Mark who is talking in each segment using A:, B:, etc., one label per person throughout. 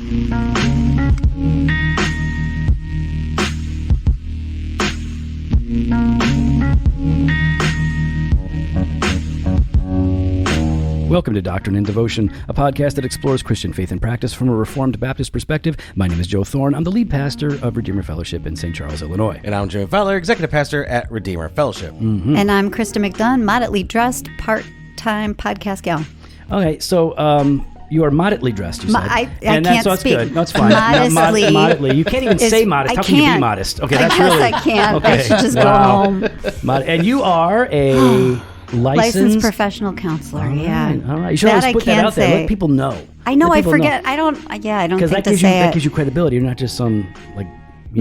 A: Welcome to Doctrine and Devotion, a podcast that explores Christian faith and practice from a Reformed Baptist perspective. My name is Joe Thorne. I'm the lead pastor of Redeemer Fellowship in St. Charles, Illinois.
B: And I'm Jimmy Fowler, executive pastor at Redeemer Fellowship.
C: Mm-hmm. And I'm Krista McDunn, moderately dressed, part-time podcast gal.
A: Okay, so you are moderately dressed, you said.
C: I can't speak.
A: That's good. No, it's fine.
C: Modestly.
A: Moderately. You can't even say modest. How can you be modest? Okay, that's really...
C: I can't.
A: Okay.
C: I should just go home.
A: And you are a...
C: licensed professional counselor.
A: All right,
C: yeah.
A: All right. You should always put that out there. Let people know.
C: I know. I forget. Know. I don't think to say it.
A: That gives you credibility. You're not just some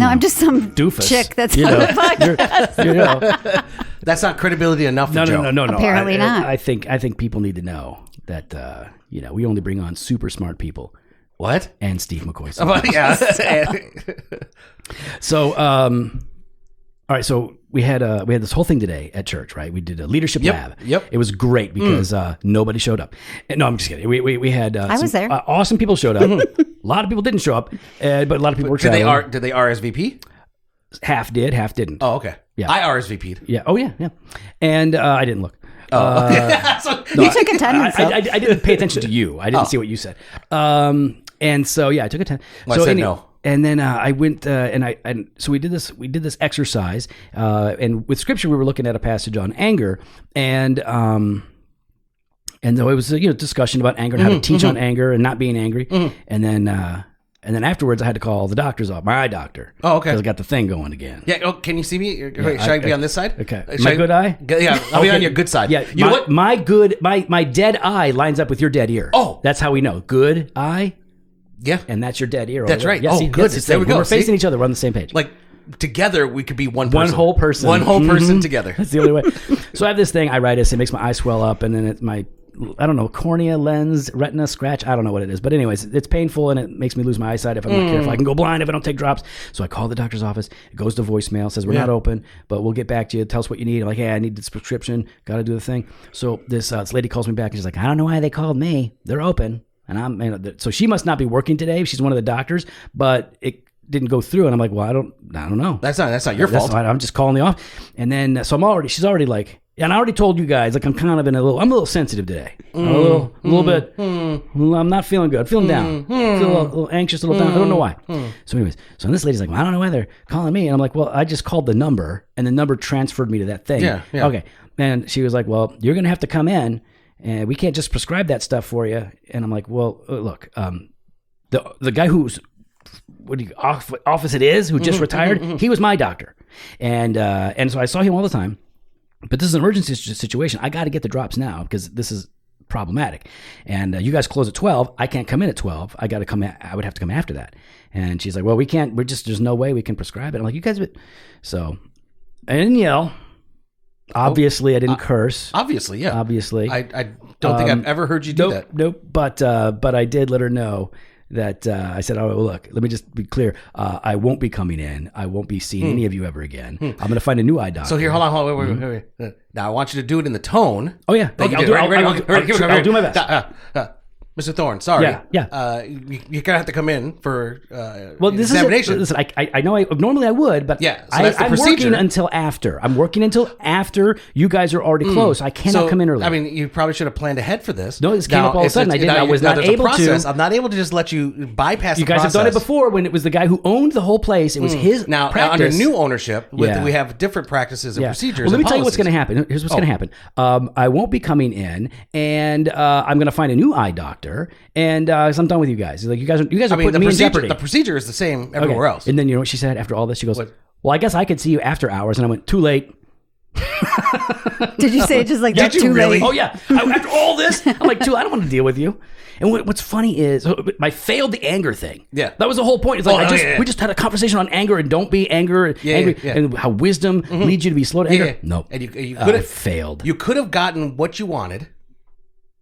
C: I'm just some
A: doofus
C: chick that's on the podcast.
B: That's not credibility enough for Joe.
A: No.
C: Apparently not.
A: I think people need to know that we only bring on super smart people.
B: What?
A: And Steve McCoy.
B: Yeah.
A: So all right, so we had this whole thing today at church, right? We did a leadership lab.
B: Yep.
A: It was great because nobody showed up. No, I'm just kidding. We had
C: I was there.
A: Awesome people showed up. A lot of people didn't show up, but a lot of people were traveling.
B: Did they RSVP?
A: Half did, half didn't.
B: Oh, okay.
A: Yeah.
B: I RSVP'd.
A: Yeah. Oh, yeah. And I didn't look.
B: Oh,
C: you took attendance.
A: I didn't pay attention to you. I didn't see what you said. And so I took attendance.
B: Well, I said no.
A: And then I went so we did this exercise, and with scripture we were looking at a passage on anger, and though it was a discussion about anger and how to teach on anger and not being angry, and then afterwards I had to call the doctor's office, my eye doctor.
B: Oh, okay.
A: Because I got the thing going again.
B: Yeah. Oh, can you see me? Wait, should I be on this side?
A: Okay. My good eye.
B: Yeah, I'll be on your good side.
A: Yeah.
B: You know what?
A: My dead eye lines up with your dead ear.
B: Oh,
A: that's how we know. Good eye.
B: Yeah.
A: And that's your dead ear.
B: That's right.
A: Yeah, see,
B: good. There we go.
A: We're facing each other. We're on the same page.
B: Like, together, we could be one person.
A: One whole person.
B: One whole person together.
A: That's the only way. So I have this thing, iritis. It makes my eye swell up, and then it's my, I don't know, cornea, lens, retina, scratch. I don't know what it is. But anyways, it's painful, and it makes me lose my eyesight if I'm not careful. I can go blind if I don't take drops. So I call the doctor's office. It goes to voicemail, says, we're not open, but we'll get back to you. Tell us what you need. I'm like, hey, I need this prescription. Got to do the thing. So this lady calls me back, and she's like, I don't know why they called me. They're open. And so she must not be working today. She's one of the doctors, but it didn't go through. And I'm like, well, I don't know.
B: That's not your fault.
A: I'm just calling the office. And then, so she's already like, and I already told you guys, like, I'm a little sensitive today. A little bit, I'm not feeling good. I'm feeling down. I feel a little anxious, a little down. I don't know why. So anyways, so this lady's like, well, I don't know why they're calling me. And I'm like, well, I just called the number, and the number transferred me to that thing.
B: Yeah.
A: Okay. And she was like, well, you're going to have to come in. And we can't just prescribe that stuff for you. And I'm like, well, look, the guy whose office it is, who just retired, he was my doctor. And so I saw him all the time. But this is an emergency situation. I got to get the drops now because this is problematic. And you guys close at 12. I can't come in at 12. I would have to come after that. And she's like, well, we can't. There's no way we can prescribe it. I'm like, you guys would. So I didn't yell. Obviously, I didn't curse.
B: Obviously, yeah.
A: Obviously.
B: I don't think I've ever heard you do that.
A: Nope. But I did let her know that I said, oh, look, let me just be clear. I won't be coming in. I won't be seeing any of you ever again. I'm going to find a new eye doctor.
B: So here, hold on. Wait. Now, I want you to do it in the tone.
A: Oh, yeah.
B: Okay,
A: I'll do my best.
B: Mr. Thorne, sorry.
A: Yeah.
B: You're going to have to come in for
A: examination. Listen, I know normally I would, but
B: yeah, so that's the procedure.
A: Working until after. I'm working until after you guys are already closed. I cannot come in early.
B: I mean, you probably should have planned ahead for this.
A: No, this came up all of a sudden. I was not able to.
B: I'm not able to just let you bypass the process.
A: You guys have done it before when it was the guy who owned the whole place. It was his
B: now
A: practice.
B: Under new ownership, we have different practices and procedures.
A: Well, let me tell you what's going to happen. Here's what's going to happen. I won't be coming in, and I'm going to find a new eye doctor, and I'm done with you guys. Like you guys are putting me in jeopardy.
B: The procedure is the same everywhere else.
A: And then you know what she said after all this? She goes, well, I guess I could see you after hours. And I went, too late.
C: Did you say it just like that? Too
A: really?
C: late?
A: Oh yeah. After all this, I'm like, I don't want to deal with you. And what's funny is I failed the anger thing.
B: Yeah,
A: that was the whole point. It's like we just had a conversation on anger and don't be angry, and how wisdom leads you to be slow to anger.
B: Yeah.
A: No,
B: and you could have
A: failed.
B: You could have gotten what you wanted.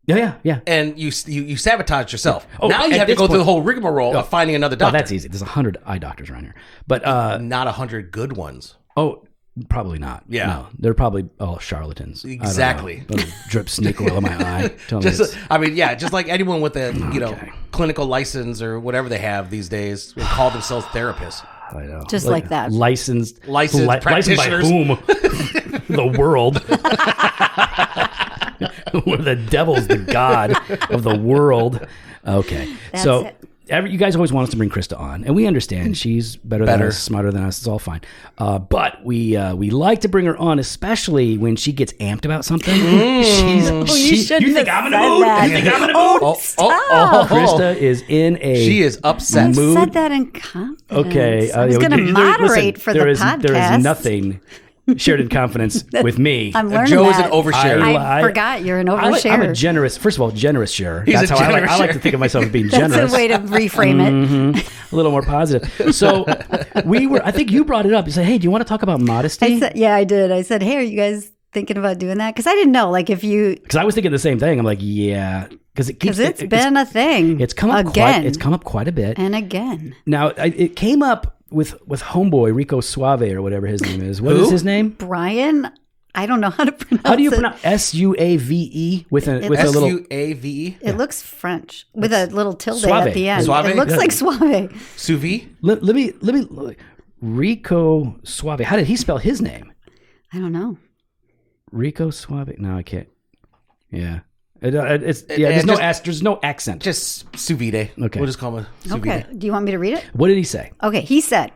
A: Yeah.
B: And you sabotaged yourself.
A: Oh,
B: now you have to go through the whole rigmarole of finding another doctor.
A: Oh, that's easy. There's 100 eye doctors around here, but
B: not 100 good ones.
A: Oh, probably not.
B: Yeah,
A: no, they're probably all charlatans.
B: Exactly.
A: Drip snake oil in my eye.
B: Just like anyone with a clinical license or whatever they have these days and call themselves therapists.
A: I know.
C: Just like that.
A: Licensed
B: practitioners.
A: Licensed by whom? The world. Where the devil's the god of the world. Okay.
C: That's
A: so
C: it.
A: you guys always want us to bring Krista on, and we understand she's better than us, smarter than us. It's all fine. But we like to bring her on, especially when she gets amped about something.
C: You
A: think I'm in a mood? You think I'm in a mood? Krista is in a
B: She is upset.
C: I've said that in confidence.
A: Okay.
C: I was going to moderate for the podcast.
A: There is nothing shared in confidence with me.
C: I'm learning
B: Joe's
C: that.
B: an oversharer.
C: I forgot you're an oversharer.
A: I'm a generous, first of all, generous sharer.
B: He's
A: That's
B: a
A: how
B: generous
A: I like to think of myself as being
C: That's
A: generous.
C: a way to reframe it.
A: A little more positive. So I think you brought it up. You said, hey, do you want to talk about modesty?
C: I did. I said, hey, are you guys thinking about doing that? Because I didn't know, like, if you...
A: Because I was thinking the same thing. I'm like, yeah. Because
C: it's been a thing.
A: It's come up
C: again.
A: It's come up quite a bit.
C: And again.
A: Now, it came up with homeboy, Rico Suave or whatever his name is. What is his name?
C: Brian? I don't know how to pronounce it.
A: How do you pronounce Suave with a little...
B: Suave?
C: It looks French with a little tilde
A: Suave.
C: at the end.
B: Suave?
C: It looks like suave.
B: Sous vide?
A: Let me Rico Suave. How did he spell his name?
C: I don't know.
A: Rico Suave. No, I can't. Yeah. There's no accent.
B: Just sous vide.
A: Okay.
B: We'll just call him a sous
C: Okay.
B: vide.
C: Do you want me to read it?
A: What did he say?
C: Okay. He said,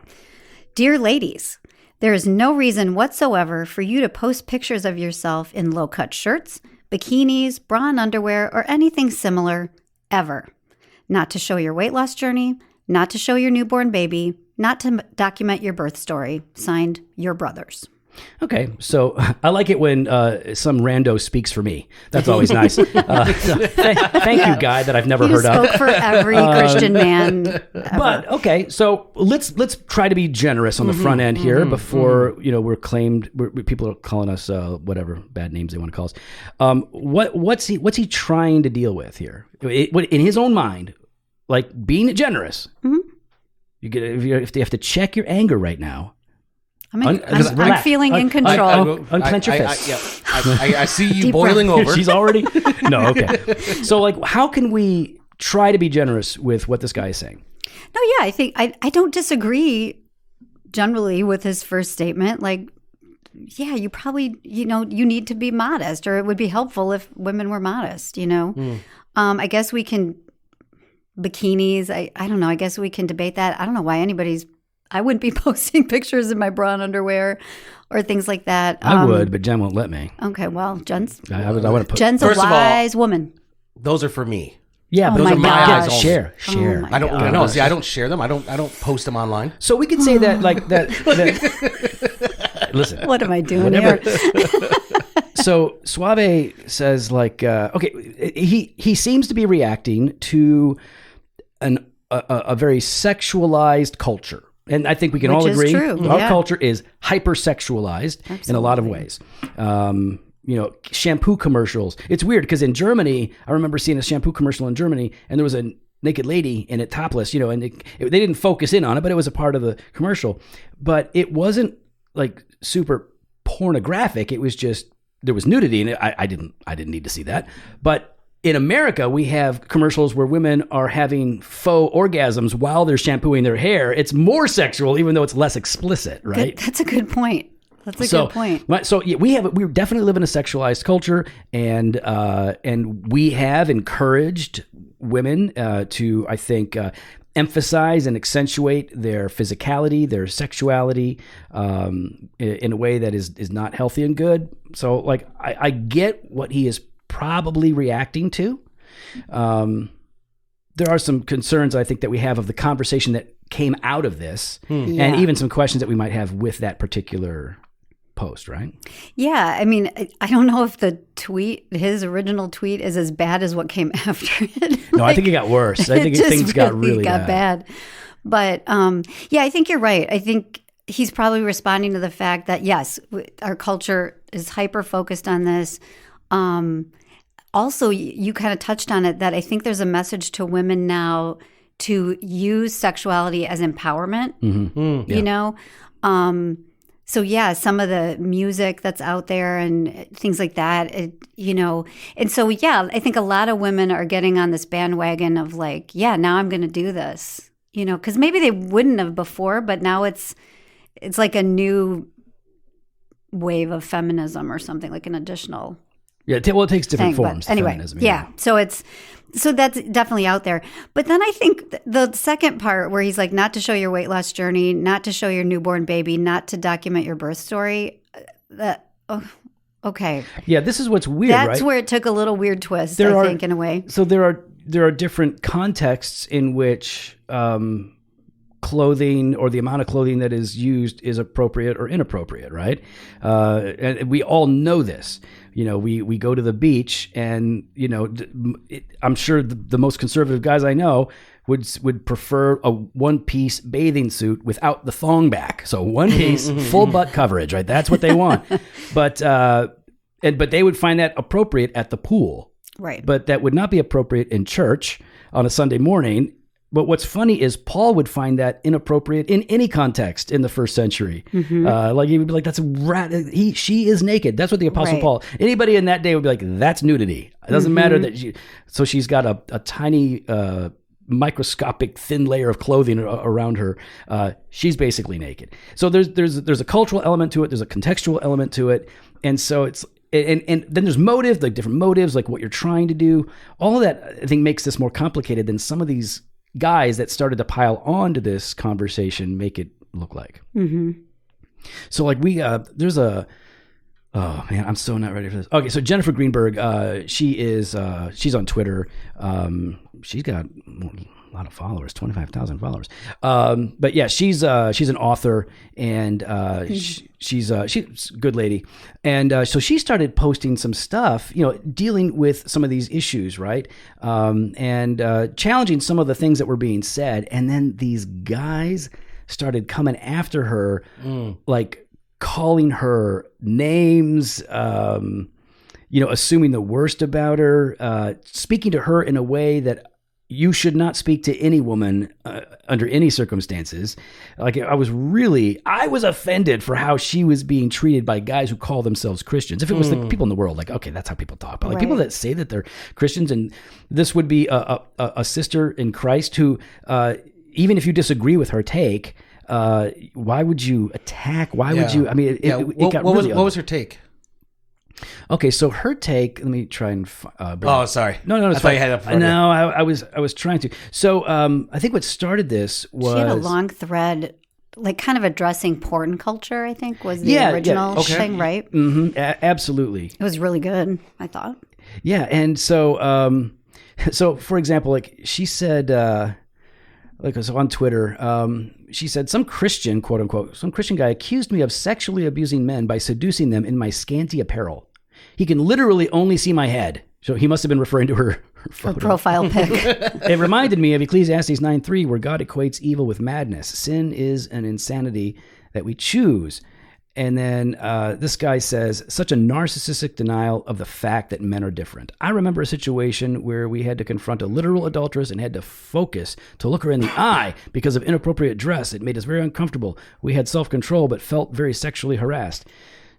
C: "Dear ladies, there is no reason whatsoever for you to post pictures of yourself in low-cut shirts, bikinis, bra and underwear, or anything similar, ever. Not to show your weight loss journey, not to show your newborn baby, not to document your birth story. Signed, your brothers."
A: Okay, so I like it when some rando speaks for me. That's always nice. Thank you, guy that I've never heard
C: spoke
A: of.
C: for every Christian man ever.
A: But okay, so let's try to be generous on the front end here before people are calling us whatever bad names they want to call us. What's he trying to deal with here? In his own mind, like being generous. If you have to check your anger right now.
C: I'm feeling in control.
A: Unclench your fist.
B: I see you
C: Deep
B: boiling
C: breath.
B: over.
A: She's already... No, okay. So, like, how can we try to be generous with what this guy is saying?
C: No, yeah, I think I don't disagree generally with his first statement. Like, yeah, you probably, you need to be modest, or it would be helpful if women were modest, I guess we can... Bikinis, I don't know. I guess we can debate that. I don't know why I wouldn't be posting pictures in my bra and underwear or things like that.
A: I would, but Jen won't let me.
C: Okay, well, Jen's
A: I want to put...
C: a
B: First of all,
C: wise woman.
B: Those are for me.
A: Yeah, but
C: Oh
A: those
C: my
A: are my
C: gosh.
A: eyes. Share.
C: my
B: I don't know. See, I don't share them. I don't post them online.
A: So we could say that, like that. Listen,
C: What am I doing
A: whatever.
C: here?
A: So Suave says, like, okay, he seems to be reacting to a very sexualized culture. And I think we can
C: Which
A: all
C: is
A: agree
C: true,
A: our
C: yeah.
A: culture is hypersexualized in a lot of ways. Shampoo commercials. It's weird because in Germany, I remember seeing a shampoo commercial in Germany, and there was a naked lady in it, topless, and they didn't focus in on it, but it was a part of the commercial. But it wasn't like super pornographic. It was just, there was nudity in it. I didn't need to see that. But in America, we have commercials where women are having faux orgasms while they're shampooing their hair. It's more sexual, even though it's less explicit, right?
C: That's a good point. That's a good point.
A: So yeah, we definitely live in a sexualized culture, and we have encouraged women to, I think, emphasize and accentuate their physicality, their sexuality, in a way that is not healthy and good. So, like, I get what he is probably reacting to. There are some concerns, I think, that we have of the conversation that came out of this, and even some questions that we might have with that particular post, right?
C: Yeah, I mean, I don't know if his original tweet is as bad as what came after it.
A: No, I think it got worse. I think things got really bad.
C: But yeah, I think you're right. I think he's probably responding to the fact that, yes, our culture is hyper-focused on this. Also, you kind of touched on it, that I think there's a message to women now to use sexuality as empowerment, So yeah, some of the music that's out there and things like that, and so yeah, I think a lot of women are getting on this bandwagon of like, yeah, now I'm going to do this, because maybe they wouldn't have before, but now it's like a new wave of feminism or something, like an additional.
A: Yeah, well, it takes different forms.
C: But anyway,
A: feminism,
C: yeah. So that's definitely out there. But then I think the second part where he's like, not to show your weight loss journey, not to show your newborn baby, not to document your birth story. Okay.
A: Yeah, this is what's weird,
C: That's
A: right?
C: where it took a little weird twist, I think, in a way.
A: So there are different contexts in which clothing or the amount of clothing that is used is appropriate or inappropriate, right? And we all know this. We go to the beach and, I'm sure the most conservative guys I know would prefer a one-piece bathing suit without the thong back. So one piece, full butt coverage, right? That's what they want. But they would find that appropriate at the pool.
C: Right.
A: But that would not be appropriate in church on a Sunday morning. But what's funny is Paul would find that inappropriate in any context in the first century. Like he would be like, "That's a rat. She is naked." That's what the Apostle Paul. Anybody in that day would be like, "That's nudity." It doesn't matter that she's got a tiny, microscopic, thin layer of clothing around her. She's basically naked. So there's a cultural element to it. There's a contextual element to it, and so it's. And then there's motive, like different motives, like what you're trying to do. All of that, I think, makes this more complicated than some of these guys that started to pile onto this conversation make it look like. So like there's a, oh man, I'm so not ready for this. Okay. So Jennifer Greenberg, she's on Twitter. She's got a lot of followers, 25,000 followers. But yeah, she's an author and she's a good lady. And so she started posting some stuff, dealing with some of these issues, right? And challenging some of the things that were being said. And then these guys started coming after her, like calling her names, assuming the worst about her, speaking to her in a way that you should not speak to any woman under any circumstances. Like I was offended for how she was being treated by guys who call themselves Christians. If it was the people in the world, like, okay, that's how people talk. But like people that say that they're Christians, and this would be a sister in Christ who, even if you disagree with her take, why would you attack? Why would you? I mean, it got really.
B: What was her take?
A: Okay, so her take. Let me try and.
B: Sorry.
A: No,
B: I thought you had it.
A: No, I was trying to. So I think what started this was
C: she had a long thread, like kind of addressing porn culture. I think was the original thing, right?
A: Mm-hmm, absolutely.
C: It was really good, I thought.
A: Yeah, and so for example, like she said, on Twitter, she said, some Christian, quote unquote, some Christian guy accused me of sexually abusing men by seducing them in my scanty apparel. He can literally only see my head. So he must have been referring to her
C: profile pic.
A: It reminded me of Ecclesiastes 9:3, where God equates evil with madness. Sin is an insanity that we choose. And then this guy says, such a narcissistic denial of the fact that men are different. I remember a situation where we had to confront a literal adulteress and had to focus to look her in the eye because of inappropriate dress. It made us very uncomfortable. We had self-control, but felt very sexually harassed.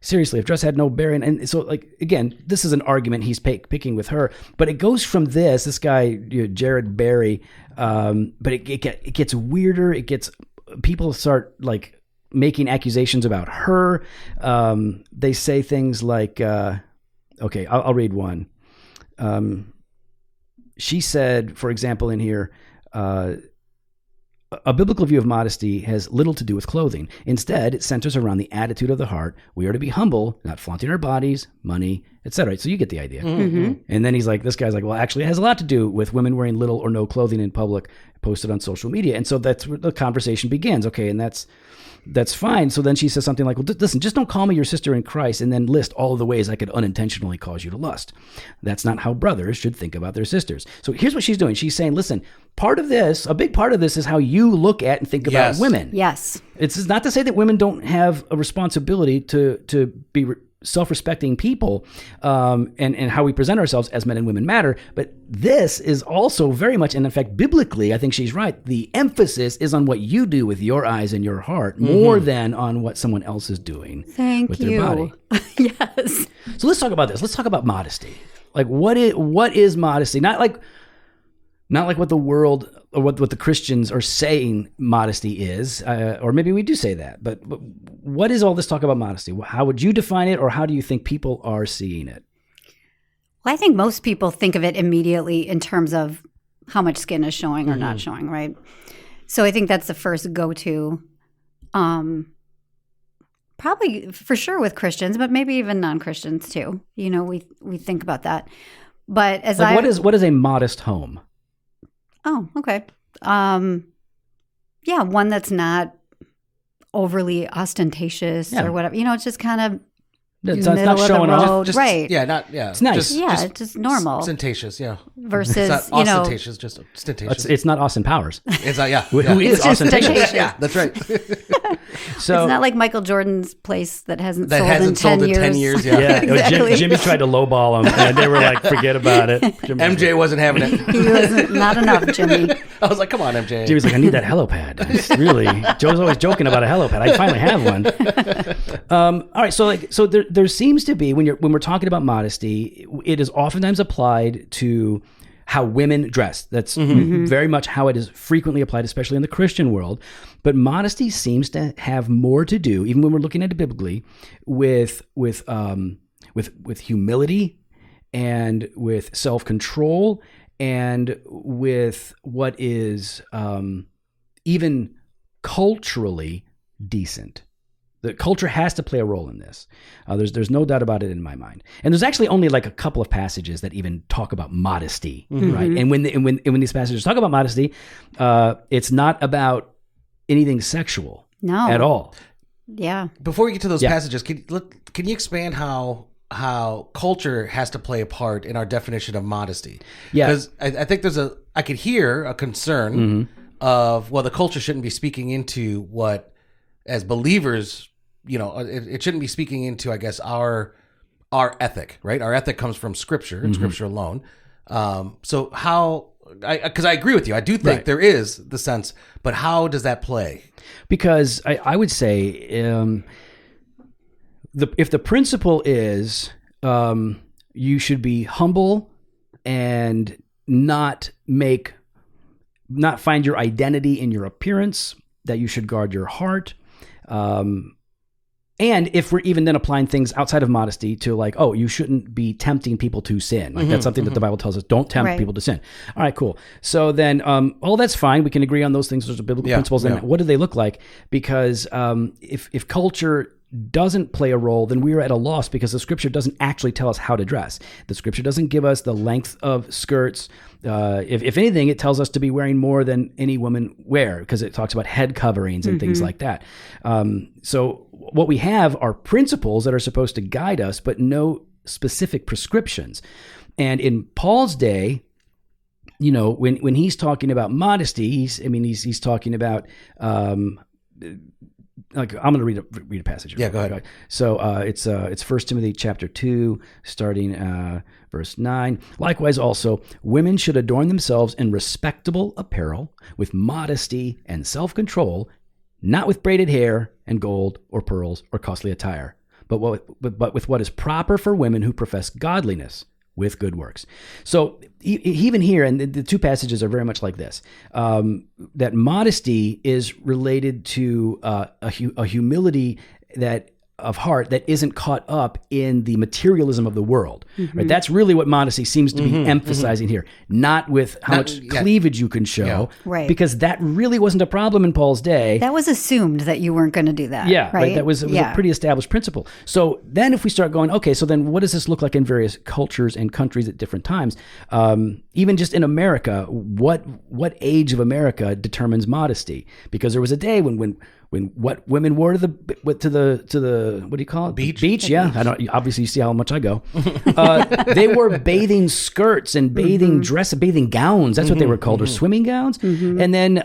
A: Seriously, if dress had no bearing. And so, like, again, this is an argument he's picking with her. But it goes from this guy, Jared Barry, but it gets weirder. People start, like, making accusations about her. They say things like, okay, I'll read one. She said, for example, in here, a biblical view of modesty has little to do with clothing. Instead, it centers around the attitude of the heart. We are to be humble, not flaunting our bodies, money, etc. So you get the idea.
C: Mm-hmm.
A: And then this guy's like, well, actually, it has a lot to do with women wearing little or no clothing in public, posted on social media. And so that's where the conversation begins. Okay, and that's fine. So then she says something like, well, listen, just don't call me your sister in Christ and then list all of the ways I could unintentionally cause you to lust. That's not how brothers should think about their sisters. So here's what she's doing. She's saying, listen, a big part of this is how you look at and think about women.
C: Yes.
A: It's not to say that women don't have a responsibility to be self-respecting people, and how we present ourselves as men and women matter. But this is also very much, and in fact, biblically, I think she's right. The emphasis is on what you do with your eyes and your heart more than on what someone else is doing with their body.
C: Yes.
A: So let's talk about this. Let's talk about modesty. Like, what is modesty? Not like what the world or what the Christians are saying modesty is, or maybe we do say that. But what is all this talk about modesty? How would you define it, or how do you think people are seeing it?
C: Well, I think most people think of it immediately in terms of how much skin is showing or not showing, right? So I think that's the first go-to. Probably for sure with Christians, but maybe even non-Christians too. You know, we think about that. But as
A: what is a modest home?
C: Oh, okay. Yeah, one that's not overly ostentatious or whatever. You know, it's just kind of
A: it's not showing off.
C: Right.
A: It's nice.
C: It's just normal.
B: Ostentatious, yeah.
C: Versus,
B: it's not ostentatious, just ostentatious.
A: It's not Austin Powers.
B: It's not,
A: Who is ostentatious?
B: Yeah, that's right.
A: So
C: it's not like Michael Jordan's place that hasn't sold in 10 years.
A: Yeah.
C: Exactly.
A: Jimmy tried to lowball him, and they were like, forget about it.
B: MJ wasn't having it.
C: He wasn't, not enough, Jimmy.
B: I was like, come on, MJ.
A: Jimmy's like, I need that helipad. It's really, Joe's always joking about a helipad. I finally have one. All right, so there seems to be, when we're talking about modesty, it is oftentimes applied to how women dress. That's very much how it is frequently applied, especially in the Christian world. But modesty seems to have more to do, even when we're looking at it biblically, with humility and with self-control and with what is even culturally decent. The culture has to play a role in this. There's no doubt about it in my mind. And there's actually only like a couple of passages that even talk about modesty, right? And when these passages talk about modesty, it's not about anything sexual at all.
C: Yeah.
B: Before we get to those passages, can you expand how culture has to play a part in our definition of modesty?
A: Yeah.
B: Because I think I could hear a concern of, well, the culture shouldn't be speaking into what, as believers, you know, it shouldn't be speaking into, I guess, our ethic, right? Our ethic comes from Scripture and Scripture alone. So how, because I agree with you, I do think there is the sense, but how does that play?
A: Because I would say if the principle is you should be humble and not find your identity in your appearance, that you should guard your heart. And if we're even then applying things outside of modesty to like, oh, you shouldn't be tempting people to sin. Like that's something that the Bible tells us, don't tempt people to sin. All right, cool. So then, that's fine. We can agree on those things. Those are biblical principles. And what do they look like? Because if culture doesn't play a role, then we are at a loss because the Scripture doesn't actually tell us how to dress. The Scripture doesn't give us the length of skirts. If anything, it tells us to be wearing more than any woman wear because it talks about head coverings and things like that. So what we have are principles that are supposed to guide us, but no specific prescriptions. And in Paul's day, you know, when he's talking about modesty, he's talking about like I'm going to read a passage.
B: Yeah, go ahead.
A: So it's 1 Timothy chapter 2, starting verse 9. Likewise, also women should adorn themselves in respectable apparel, with modesty and self-control, not with braided hair and gold or pearls or costly attire, but with what is proper for women who profess godliness with good works. So even here, and the two passages are very much like this, that modesty is related to a humility of heart that isn't caught up in the materialism of the world. Right? That's really what modesty seems to be emphasizing here, not with how much cleavage you can show, because that really wasn't a problem in Paul's day.
C: That was assumed that you weren't going to do that.
A: Yeah,
C: right?
A: That was a pretty established principle. So then if we start going, okay, so then what does this look like in various cultures and countries at different times? Even just in America, what age of America determines modesty? Because there was a day when what women wore to the what do you call it? Beach. Yeah. I don't. Obviously, you see how much I go. They wore bathing skirts and bathing gowns. That's what they were called, or swimming gowns. And then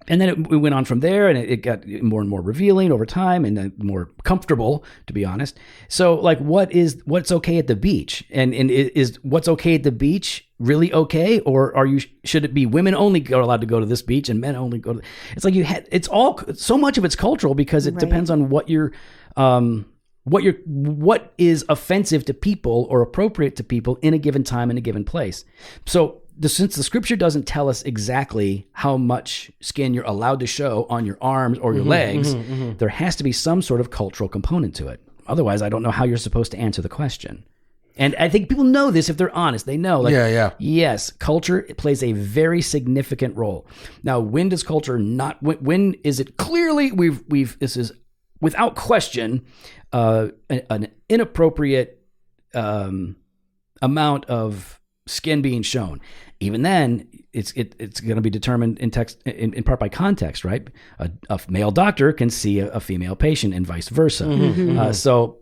A: And then it went on from there, and it got more and more revealing over time, and then more comfortable, to be honest. So, like, what's okay at the beach, and is what's okay at the beach really okay, or should it be women only are allowed to go to this beach and men only go to? It's like it's all so much of it's cultural because it depends on what is offensive to people or appropriate to people in a given time in a given place. So. Since the scripture doesn't tell us exactly how much skin you're allowed to show on your arms or your legs, there has to be some sort of cultural component to it. Otherwise, I don't know how you're supposed to answer the question. And I think people know this if they're honest. They know, yes, culture plays a very significant role. Now, when does culture not? When is it clearly this is without question an inappropriate amount of skin being shown? Even then, it's going to be determined in part by context, right? A male doctor can see a female patient and vice versa. So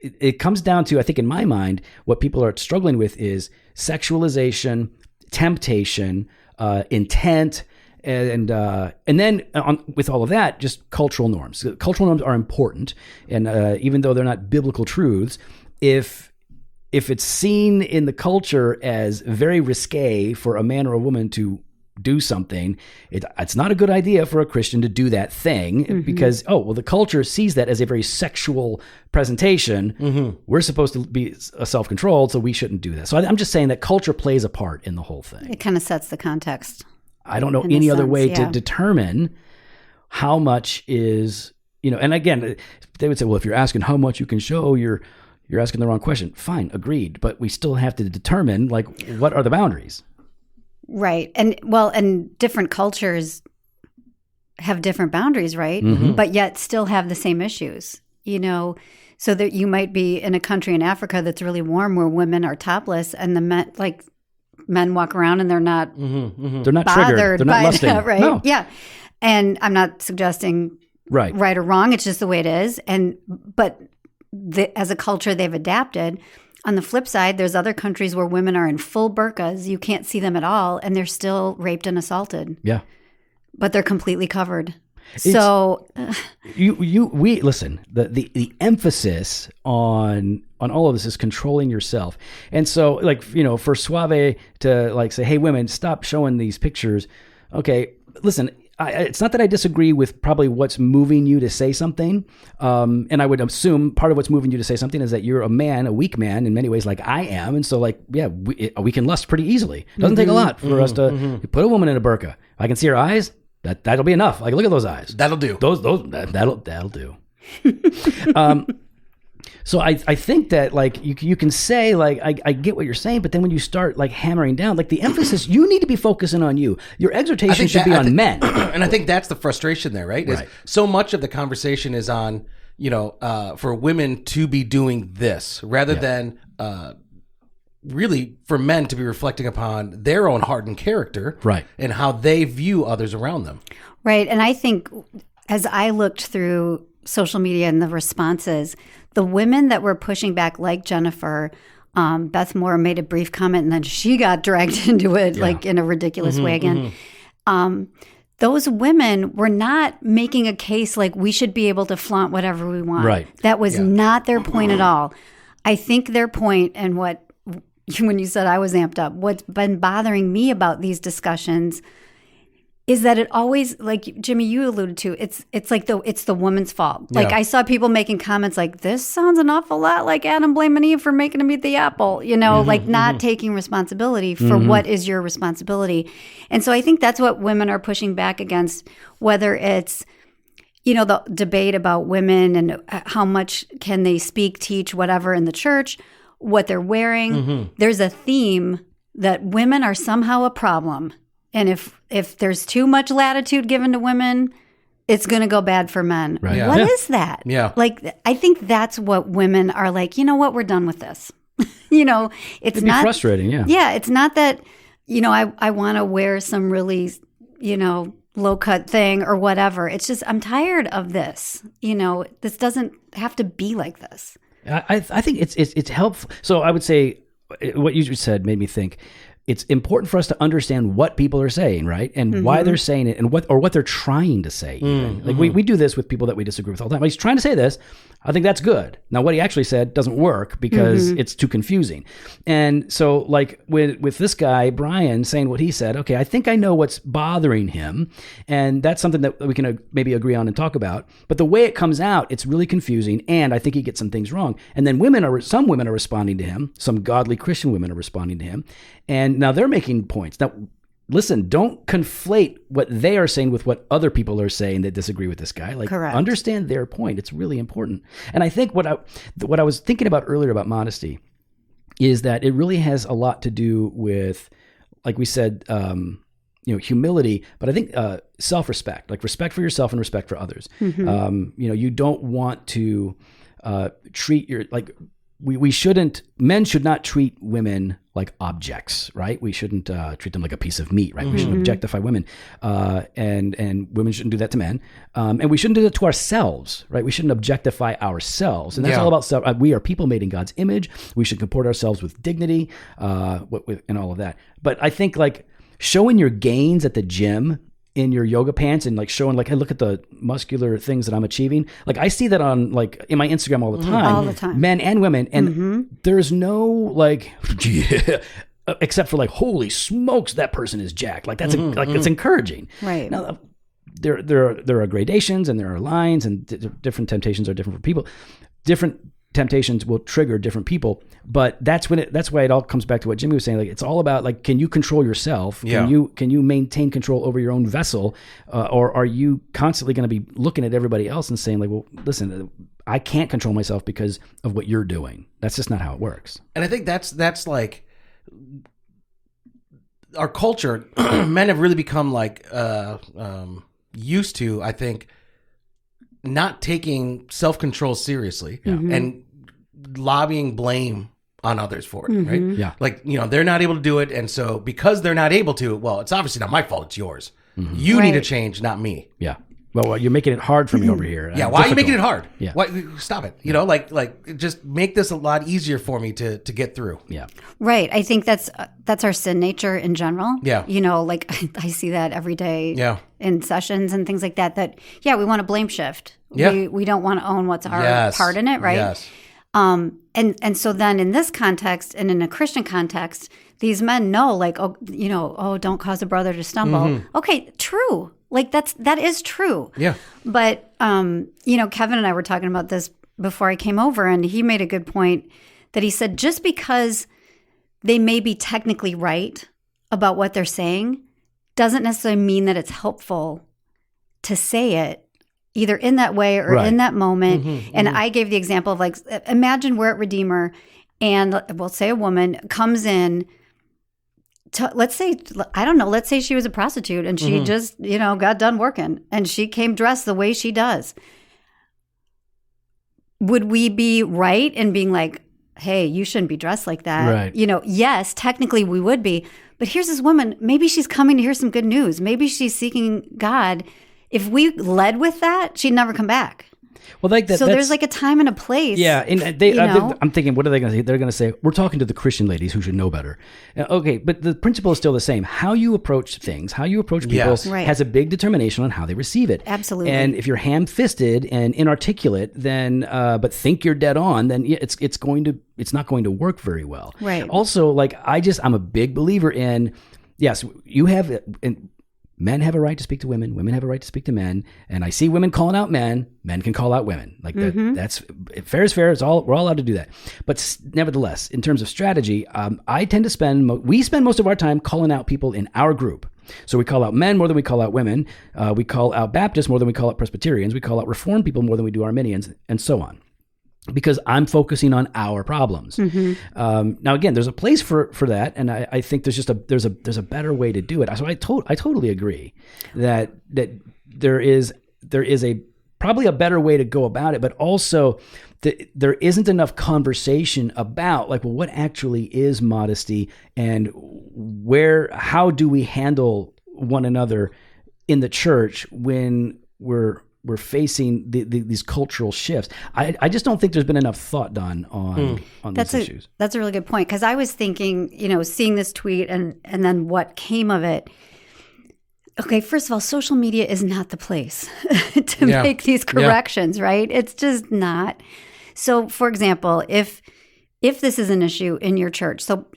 A: it comes down to, I think in my mind, what people are struggling with is sexualization, temptation, intent, and then with all of that, just cultural norms. Cultural norms are important, and even though they're not biblical truths, if it's seen in the culture as very risque for a man or a woman to do something, it's not a good idea for a Christian to do that thing because, the culture sees that as a very sexual presentation. We're supposed to be self-controlled, so we shouldn't do that. So I'm just saying that culture plays a part in the whole thing.
C: It kind of sets the context.
A: I don't know any other way to determine how much is, and again, they would say, well, if you're asking how much you can show, you're asking the wrong question. Fine, agreed. But we still have to determine, like, what are the boundaries? Right.
C: And different cultures have different boundaries, right? But yet still have the same issues, so that you might be in a country in Africa that's really warm where women are topless and the men walk around and they're not
A: they're not triggered. They're not lusting.
C: That, right? No. Yeah. And I'm not suggesting right or wrong. It's just the way it is. But as a culture, they've adapted. On the flip side, there's other countries where women are in full burqas. You can't see them at all, and they're still raped and assaulted.
A: Yeah.
C: But they're completely covered.
A: We listen. The emphasis on all of this is controlling yourself, and so like for Suave to like say, hey, women, stop showing these pictures. Okay, listen. It's not that I disagree with probably what's moving you to say something. And I would assume part of what's moving you to say something is that you're a man, a weak man in many ways like I am. And so like, yeah, we can lust pretty easily. It doesn't take a lot for us to put a woman in a burqa. I can see her eyes. That'll be enough. Like, look at those eyes.
B: That'll do.
A: That'll do. So I think that like you can say like I get what you're saying, but then when you start like hammering down, like the emphasis, you need to be focusing on you. Your exhortation should be on men.
B: And I think that's the frustration there, right? Is so much of the conversation is on, for women to be doing this rather than really for men to be reflecting upon their own heart and character,
A: right,
B: and how they view others around them.
C: Right. And I think as I looked through social media and the responses, the women that were pushing back, like Jennifer, Beth Moore made a brief comment and then she got dragged into it like in a ridiculous way again. Those women were not making a case like we should be able to flaunt whatever we want.
A: Right.
C: That was not their point at all. I think their point, and what, when you said I was amped up, what's been bothering me about these discussions is that it always, like Jimmy, you alluded to, it's like it's the woman's fault. Like I saw people making comments like, this sounds an awful lot like Adam blaming Eve for making him eat the apple, like not taking responsibility for what is your responsibility. And so I think that's what women are pushing back against, whether it's, the debate about women and how much can they speak, teach, whatever in the church, what they're wearing. There's a theme that women are somehow a problem. And if there's too much latitude given to women, it's going to go bad for men.
A: Right.
C: What is that?
B: Yeah.
C: Like, I think that's what women are like, you know what, we're done with this. It's not
A: frustrating. Yeah.
C: Yeah. It's not that, I want to wear some really, low cut thing or whatever. It's just, I'm tired of this. This doesn't have to be like this.
A: I think it's helpful. So I would say what you just said made me think. it's important for us to understand what people are saying, right? And why they're saying it and what they're trying to say. Even. Like we do this with people that we disagree with all the time. Like, he's trying to say this. I think that's good. Now, what he actually said doesn't work because it's too confusing. And so like with this guy, Brian, saying what he said, okay, I think I know what's bothering him. And that's something that we can maybe agree on and talk about. But the way it comes out, it's really confusing. And I think he gets some things wrong. And then some women are responding to him. Some godly Christian women are responding to him. And now they're making points. Now, listen, don't conflate what they are saying with what other people are saying that disagree with this guy. Like,
C: Correct.
A: Understand their point. It's really important. And I think what I was thinking about earlier about modesty is that it really has a lot to do with, like we said, humility, but I think self-respect, like respect for yourself and respect for others. You don't want to treat men should not treat women like objects, right? We shouldn't treat them like a piece of meat, right? We shouldn't objectify women, and women shouldn't do that to men, and we shouldn't do that to ourselves, right? We shouldn't objectify ourselves, and that's all about self. We are people made in God's image. We should comport ourselves with dignity, and all of that. But I think like showing your gains at the gym in your yoga pants and like showing like, hey, look at the muscular things that I'm achieving. Like I see that on like in my Instagram all the time, men and women. And there's no like, except for like, holy smokes, that person is jacked. Like that's it's encouraging.
C: Right.
A: Now, there are gradations and there are lines and different temptations are different for people. Different temptations will trigger different people, but that's why it all comes back to what Jimmy was saying. Like it's all about like, can you control yourself? Can you maintain control over your own vessel? Or are you constantly going to be looking at everybody else and saying like, well, listen, I can't control myself because of what you're doing. That's just not how it works.
B: And I think that's like our culture, men have really become like, used to, I think, not taking self-control seriously and lobbying blame on others for it, right?
A: Yeah.
B: Like, they're not able to do it. And so because they're not able to, well, it's obviously not my fault. It's yours. You need to change, not me.
A: Yeah. Well, you're making it hard for me over here.
B: Yeah. Why are you making it hard?
A: Yeah.
B: Why, stop it. Like just make this a lot easier for me to get through.
A: Yeah.
C: Right. I think that's our sin nature in general.
B: Yeah.
C: Like I see that every day in sessions and things like that, we want to blame shift.
B: Yeah.
C: We don't want to own what's our part in it. Right.
B: Yes.
C: And so then in this context and in a Christian context, these men know like, don't cause a brother to stumble. Okay. True. Like that is true.
B: Yeah.
C: But, Kevin and I were talking about this before I came over, and he made a good point that he said, just because they may be technically right about what they're saying doesn't necessarily mean that it's helpful to say it either in that way or in that moment. And I gave the example of like, imagine we're at Redeemer and we'll say a woman comes in let's say she was a prostitute and she just, got done working and she came dressed the way she does. Would we be right in being like, hey, you shouldn't be dressed like that?
A: Right.
C: Yes, technically we would be. But here's this woman, maybe she's coming to hear some good news. Maybe she's seeking God. If we led with that, she'd never come back.
A: Well, like that.
C: So there's like a time and a place.
A: Yeah, and I'm thinking, what are they going to say? They're going to say, we're talking to the Christian ladies who should know better. Okay, but the principle is still the same. How you approach things, how you approach people has a big determination on how they receive it.
C: Absolutely.
A: And if you're ham-fisted and inarticulate, then but think you're dead on, then it's not going to work very well.
C: Right.
A: Also, like I'm a big believer in, yes, you have. Men have a right to speak to women. Women have a right to speak to men. And I see women calling out men. Men can call out women. Like that's fair is fair. We're all allowed to do that. But nevertheless, in terms of strategy, I tend to we spend most of our time calling out people in our group. So we call out men more than we call out women. We call out Baptists more than we call out Presbyterians. We call out Reformed people more than we do Arminians, and so on. Because I'm focusing on our problems. Now, again, there's a place for that, and I think there's a better way to do it. So I totally agree that there is probably a better way to go about it, but also there isn't enough conversation about like, well, what actually is modesty, and how do we handle one another in the church when we're we're facing these cultural shifts. I just don't think there's been enough thought done on these issues.
C: That's a really good point, because I was thinking, seeing this tweet and then what came of it. Okay, first of all, social media is not the place to make these corrections, right? It's just not. So, for example, if this is an issue in your church, so,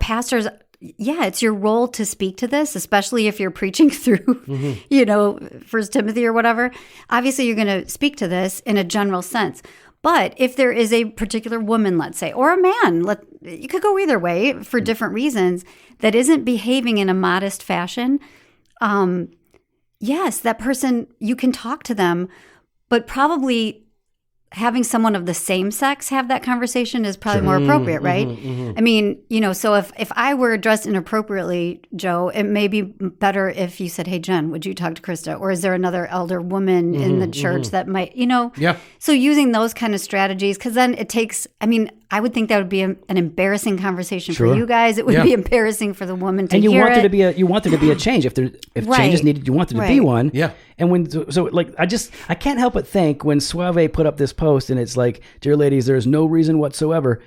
C: pastors, it's your role to speak to this, especially if you're preaching through, 1 Timothy or whatever. Obviously, you're going to speak to this in a general sense. But if there is a particular woman, let's say, or a man, you could go either way for different reasons, that isn't behaving in a modest fashion, yes, that person, you can talk to them, but probably having someone of the same sex have that conversation is probably more appropriate, right? I mean, so if I were dressed inappropriately, Joe, it may be better if you said, hey, Jen, would you talk to Krista? Or is there another elder woman in the church that might,
B: Yeah.
C: So using those kind of strategies, because then it takes, I would think that would be an embarrassing conversation for you guys. It would be embarrassing for the woman to hear it.
A: And you want there to be a change. If change is needed, you want there to be one.
B: Yeah.
A: And I can't help but think when Suave put up this post and it's like, dear ladies, there's no reason whatsoever.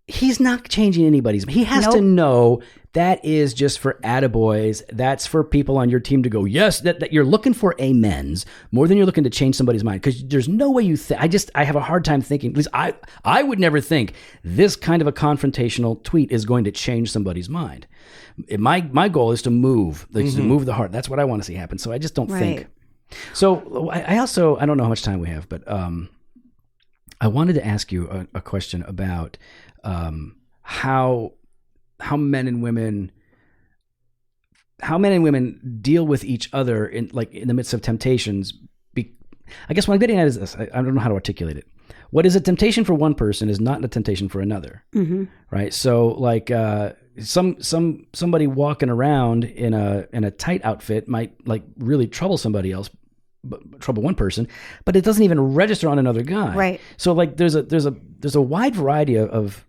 A: He's not changing anybody's. He has to know that is just for attaboys. That's for people on your team to go, yes, that you're looking for amens more than you're looking to change somebody's mind. Because there's no way you think. I have a hard time thinking, at least I would never think this kind of a confrontational tweet is going to change somebody's mind. My goal is to move, to move the heart. That's what I want to see happen. So I just don't think. So I don't know how much time we have, but I wanted to ask you a question about how men and women deal with each other in the midst of temptations. I guess what I'm getting at is this. I don't know how to articulate it. What is a temptation for one person is not a temptation for another, right? So somebody walking around in a tight outfit might really trouble somebody else, trouble one person, but it doesn't even register on another guy.
C: Right. So
A: there's a wide variety of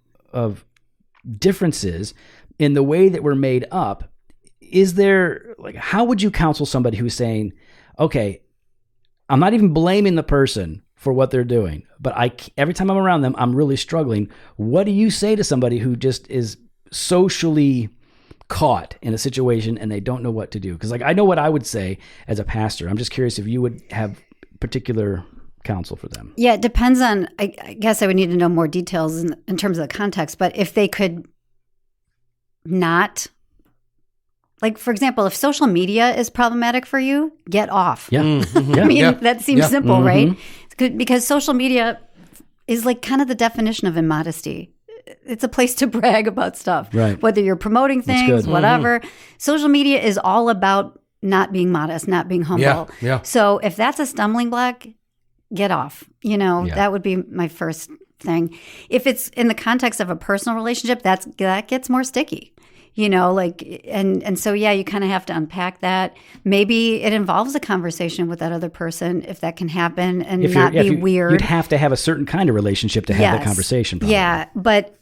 A: differences in the way that we're made up. Is there how would you counsel somebody who's saying, okay, I'm not even blaming the person for what they're doing, but every time I'm around them, I'm really struggling. What do you say to somebody who just is socially caught in a situation and they don't know what to do? Because I know what I would say as a pastor. I'm just curious if you would have particular counsel for them. Yeah,
C: it depends on, I guess I would need to know more details in terms of the context, but if they could not, for example, if social media is problematic for you, get off.
A: Yeah.
C: That seems simple, right? Because social media is kind of the definition of immodesty. It's a place to brag about stuff,
A: right?
C: Whether you're promoting things, whatever. Social media is all about not being modest, not being humble.
B: Yeah.
C: So if that's a stumbling block, get off. That would be my first thing. If it's in the context of a personal relationship, that gets more sticky. And so, you kind of have to unpack that. Maybe it involves a conversation with that other person, if that can happen, and not be weird.
A: You'd have to have a certain kind of relationship to have that conversation. Probably.
C: Yeah, but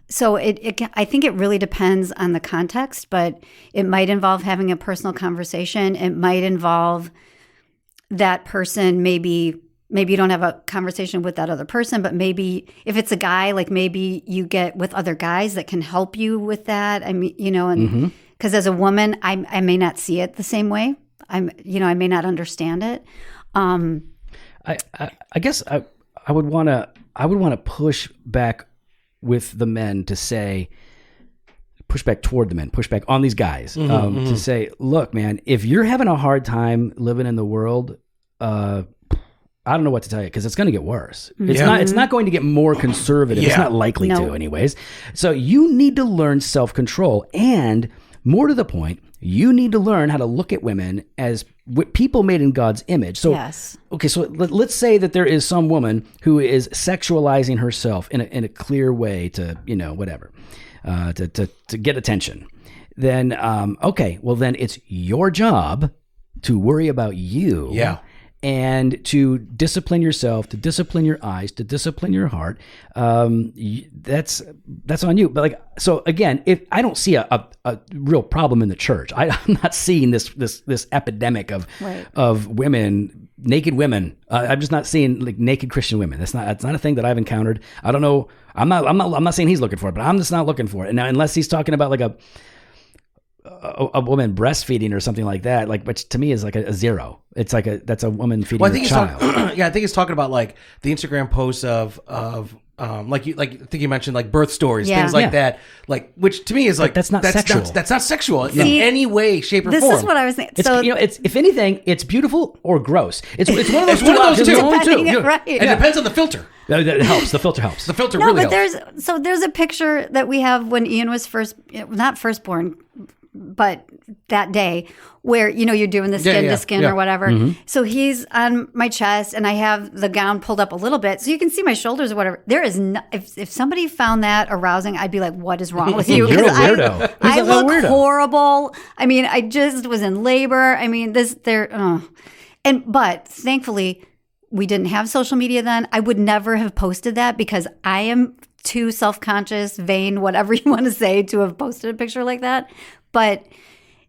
C: So I think it really depends on the context, but it might involve having a personal conversation. It might involve that person maybe you don't have a conversation with that other person, but maybe if it's a guy, maybe you get with other guys that can help you with that. And because as a woman, I may not see it the same way. I may not understand it.
A: I guess I would want to push back with the men to say, push back toward the men, push back on these guys, to say, look, man, if you're having a hard time living in the world, I don't know what to tell you, because it's going to get worse. It's not going to get more conservative. It's not likely to anyways. So you need to learn self-control, and more to the point, you need to learn how to look at women as people made in God's image. So, okay, so let's say that there is some woman who is sexualizing herself in a clear way to, whatever, to get attention. Then, okay, well then it's your job to worry about you.
B: Yeah.
A: and to discipline yourself, to discipline your eyes, to discipline your heart. That's on you. But like, so again, if I don't see a real problem in the church, I'm not seeing this epidemic of women, naked women. I'm just not seeing like naked Christian women. That's not a thing that I've encountered. I don't know. I'm not saying he's looking for it, but I'm just not looking for it. And now, unless he's talking about like a woman breastfeeding or something like that, like, which to me is like a zero. It's like that's a woman feeding a child.
B: I think he's talking about like the Instagram posts of like I think you mentioned like birth stories, things like that, like, which to me is like,
A: that's not sexual.
B: That's not sexual in any way, shape, or form.
C: This is what I was thinking.
A: So it's if anything, it's beautiful or gross. It's one of those
B: it's one of those
C: two. Right.
B: It depends on the filter.
A: That helps. The filter helps.
B: The filter really helps.
C: There's a picture that we have when Ian was not firstborn, but that day where, you're doing the skin to skin or whatever. Mm-hmm. So he's on my chest and I have the gown pulled up a little bit so you can see my shoulders or whatever. There is if somebody found that arousing, I'd be like, what is wrong with you?
A: You're a weirdo.
C: I look horrible. I mean, I just was in labor. I mean, but thankfully we didn't have social media then. I would never have posted that because I am too self-conscious, vain, whatever you want to say, to have posted a picture like that. But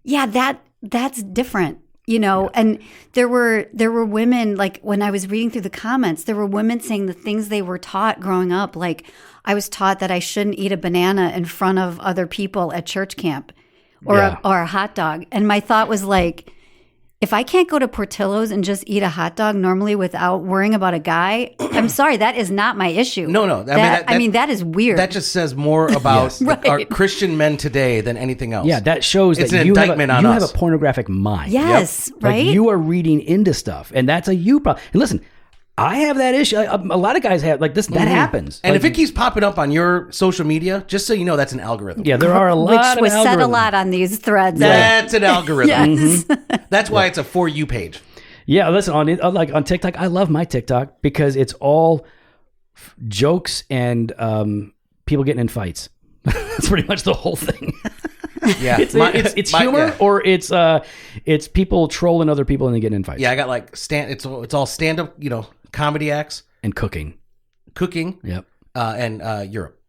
C: yeah, that's different, and there were women, like when I was reading through the comments, there were women saying the things they were taught growing up. Like I was taught that I shouldn't eat a banana in front of other people at church camp or a hot dog. And my thought was like, if I can't go to Portillo's and just eat a hot dog normally without worrying about a guy, I'm sorry, that is not my issue.
B: No.
C: That is weird.
B: That just says more about our Christian men today than anything else.
A: Yeah, that shows
B: it's
A: that
B: an
A: you
B: indictment on
A: have
B: us.
A: a pornographic mind.
C: Yes, right?
A: Like you are reading into stuff, and that's a you problem. And listen, I have that issue. A lot of guys have like this. That happens.
B: And
A: like,
B: if it keeps popping up on your social media, just so you know, that's an algorithm.
A: Yeah, there are a lot of
C: which was
A: algorithms.
C: said a lot on these threads.
B: That's an algorithm.
C: Yes.
B: Mm-hmm. That's why it's a For You page.
A: Yeah, listen, on TikTok, I love my TikTok because it's all jokes and people getting in fights. That's pretty much the whole thing.
B: Yeah,
A: it's humor or it's people trolling other people and then getting in fights.
B: Yeah, I got like it's all stand up, comedy acts
A: and cooking.
B: Yep. And Europe.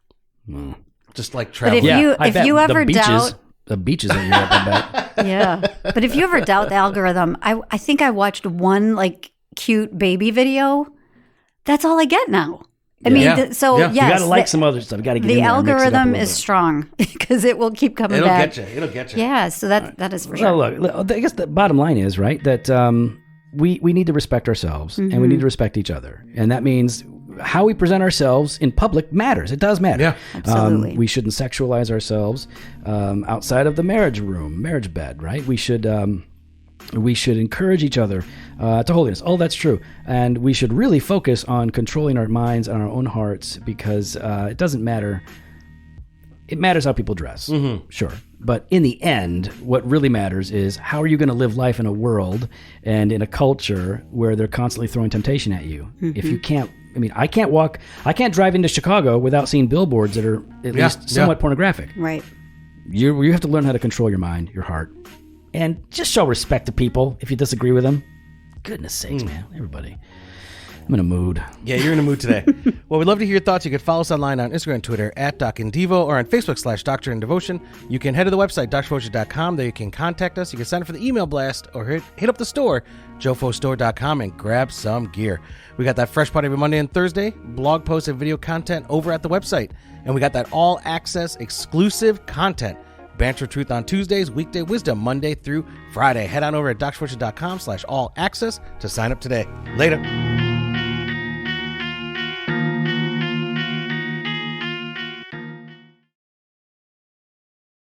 A: Mm.
B: Just like travel.
C: But if you ever doubt
A: the beaches in Europe, I bet.
C: Yeah, but if you ever doubt the algorithm, I think I watched one like cute baby video. That's all I get now. I mean, yes,
A: you got to like some other stuff. You got to get
C: the
A: in there
C: algorithm is strong because it will keep coming back.
B: It'll get you.
C: Yeah, so that is for sure.
A: Well, look, I guess the bottom line is right that we need to respect ourselves and we need to respect each other, and that means how we present ourselves in public matters. It does matter.
B: Yeah,
C: absolutely.
A: We shouldn't sexualize ourselves outside of the marriage bed. Right? We should encourage each other to holiness. Oh, that's true. And we should really focus on controlling our minds and our own hearts because it doesn't matter. It matters how people dress, sure. But in the end, what really matters is how are you going to live life in a world and in a culture where they're constantly throwing temptation at you? If you can't, I can't drive into Chicago without seeing billboards that are at least somewhat pornographic.
C: Right.
A: You have to learn how to control your mind, your heart. And just show respect to people if you disagree with them. Goodness sakes, man. Everybody. I'm in a mood.
B: Yeah, you're in a mood today. Well, we'd love to hear your thoughts. You could follow us online on Instagram and Twitter at DocInDevo or on Facebook /Doctrine and Devotion. You can head to the website, DocTrineDevotion.com. There you can contact us. You can sign up for the email blast or hit up the store, JoFoStore.com, and grab some gear. We got that fresh part every Monday and Thursday, blog posts and video content over at the website. And we got that all-access exclusive content. Banter Truth on Tuesdays, Weekday Wisdom Monday through Friday. Head on over at DocTrineDevotion.com /all access to sign up today. Later.